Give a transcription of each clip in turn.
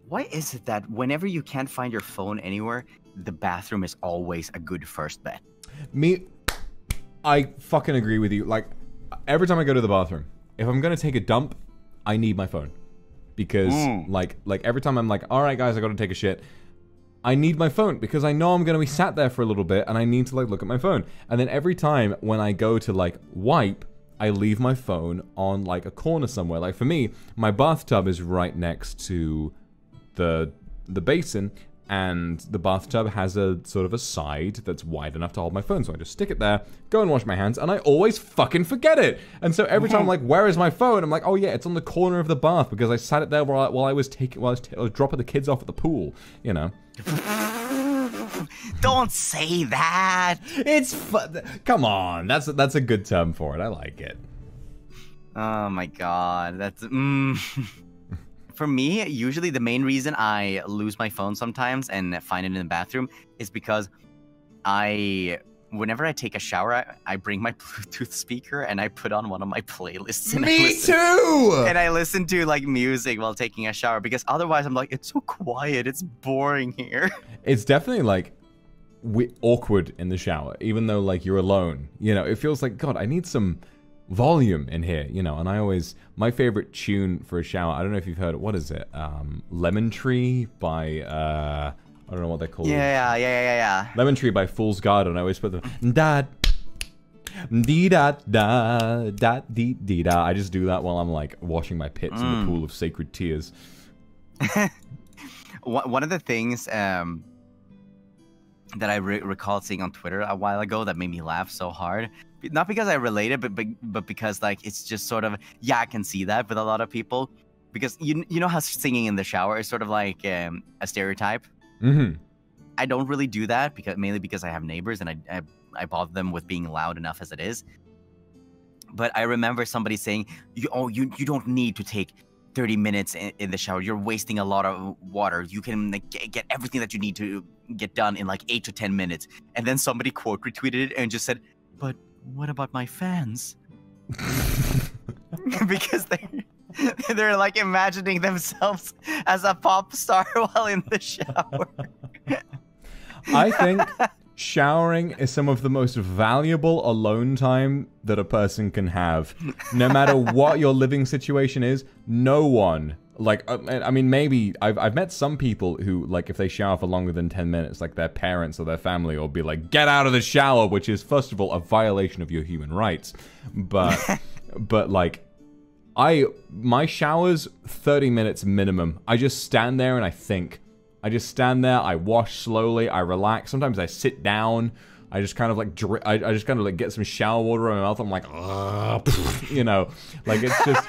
Why is it that whenever you can't find your phone anywhere, the bathroom is always a good first bet? I fucking agree with you. Like, every time I go to the bathroom, if I'm gonna take a dump, I need my phone. Because, like every time I'm like, alright guys, I gotta take a shit, I need my phone, because I know I'm gonna be sat there for a little bit, and I need to, like, look at my phone. And then every time when I go to, like, wipe, I leave my phone on, like, a corner somewhere. Like, for me, my bathtub is right next to the basin, and the bathtub has a sort of a side that's wide enough to hold my phone, so I just stick it there, go and wash my hands, and I always fucking forget it. And so every time I'm like, where is my phone? I'm like, oh yeah, it's on the corner of the bath, because I sat it there while I was dropping the kids off at the pool, you know. Don't say that. It's come on, that's a good term for it. I like it. Oh my god, that's For me, usually the main reason I lose my phone sometimes and find it in the bathroom is because whenever I take a shower, I bring my Bluetooth speaker and I put on one of my playlists. And Me too! And I listen to, like, music while taking a shower, because otherwise I'm like, it's so quiet, it's boring here. It's definitely, like, awkward in the shower, even though, like, you're alone. You know, it feels like, God, I need some volume in here, you know. And my favorite tune for a shower, I don't know if you've heard it, what is it? Lemon Tree by, I don't know what they're called. Yeah. Lemon Tree by Fool's Garden. I always put the da dee da da da dee dee da. I just do that while I'm, like, washing my pits in the pool of sacred tears. One of the things that I recall seeing on Twitter a while ago that made me laugh so hard, not because I related, but because, like, it's just sort of, yeah, I can see that with a lot of people, because you know how singing in the shower is sort of like a stereotype. I don't really do that mainly because I have neighbors and I bother them with being loud enough as it is. But I remember somebody saying, you don't need to take 30 minutes in the shower. You're wasting a lot of water. You can, like, get everything that you need to get done in, like, 8 to 10 minutes. And then somebody quote retweeted it and just said, but what about my fans? Because they're like imagining themselves as a pop star while in the shower. I think showering is some of the most valuable alone time that a person can have. No matter what your living situation is, no one, like, I mean, maybe I've met some people who, like, if they shower for longer than 10 minutes, like their parents or their family will be like, get out of the shower, which is, first of all, a violation of your human rights. But, like, my showers, 30 minutes minimum. I just stand there and I think. I just stand there, I wash slowly, I relax. Sometimes I sit down. I just kind of, like, I just kind of, like, get some shower water in my mouth. I'm like, you know, like, it's just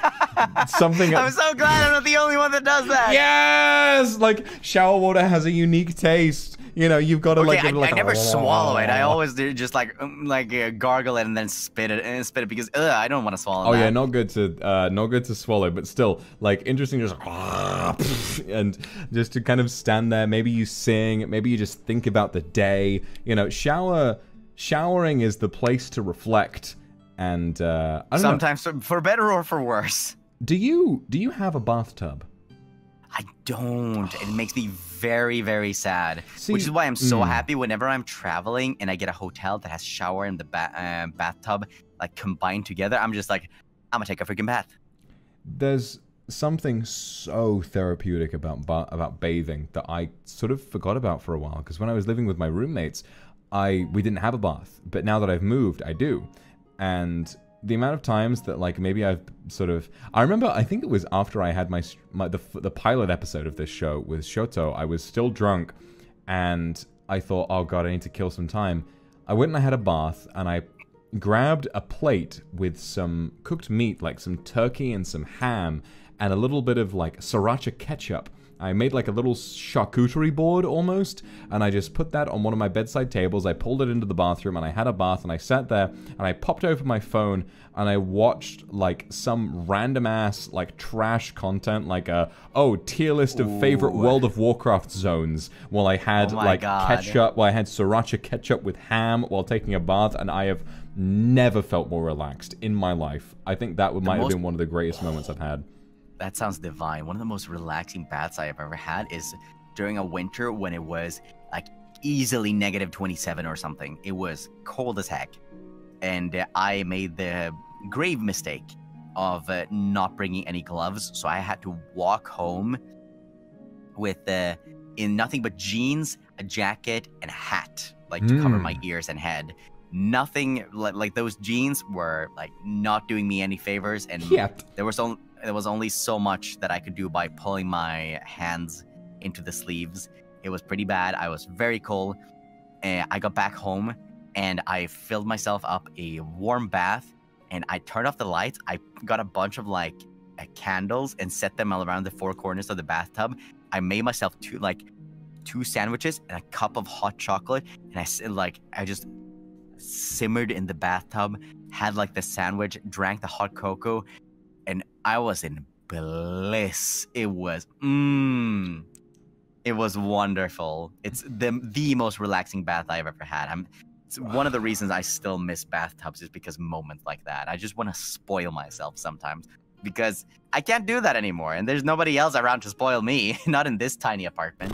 something. I'm so glad I'm not the only one that does that. Yes, like, shower water has a unique taste. You know, you've got to, like, I never swallow it. I always do just like gargle it and then spit it because I don't want to swallow. Oh yeah, not good to swallow, but still, like, interesting. Just and just to kind of stand there. Maybe you sing. Maybe you just think about the day. You know, showering is the place to reflect. And I don't sometimes know. For better or for worse. Do you have a bathtub? I don't. It makes me very, very sad. See, which is why I'm so happy whenever I'm traveling and I get a hotel that has shower and the bathtub, like, combined together. I'm just like, I'm gonna take a freaking bath. There's something so therapeutic about bathing that I sort of forgot about for a while. Because when I was living with my roommates, we didn't have a bath. But now that I've moved, I do. And the amount of times that, like, maybe I've sort of... I remember, I think it was after I had the pilot episode of this show with Shoto, I was still drunk, and I thought, oh god, I need to kill some time. I went and I had a bath, and I grabbed a plate with some cooked meat, like some turkey and some ham, and a little bit of, like, sriracha ketchup. I made, like, a little charcuterie board, almost, and I just put that on one of my bedside tables. I pulled it into the bathroom, and I had a bath, and I sat there, and I popped open my phone, and I watched, like, some random-ass, like, trash content, like, tier list of favorite World of Warcraft zones, while I had, ketchup, while I had sriracha ketchup with ham while taking a bath, and I have never felt more relaxed in my life. I think that might have been one of the greatest moments I've had. That sounds divine. One of the most relaxing baths I have ever had is during a winter when it was like easily -27 or something. It was cold as heck. And I made the grave mistake of not bringing any gloves. So I had to walk home with in nothing but jeans, a jacket, and a hat, like to cover my ears and head. Nothing like those jeans were like not doing me any favors, and there was only so much that I could do by pulling my hands into the sleeves. It was pretty bad. I was very cold. I got back home and I filled myself up a warm bath, and I turned off the lights. I got a bunch of like candles and set them all around the four corners of the bathtub. I made myself two sandwiches and a cup of hot chocolate, and I just simmered in the bathtub, had like the sandwich, drank the hot cocoa, and I was in bliss. It was wonderful. It's the most relaxing bath I've ever had. It's one of the reasons I still miss bathtubs is because moments like that. I just want to spoil myself sometimes because I can't do that anymore, and there's nobody else around to spoil me, not in this tiny apartment.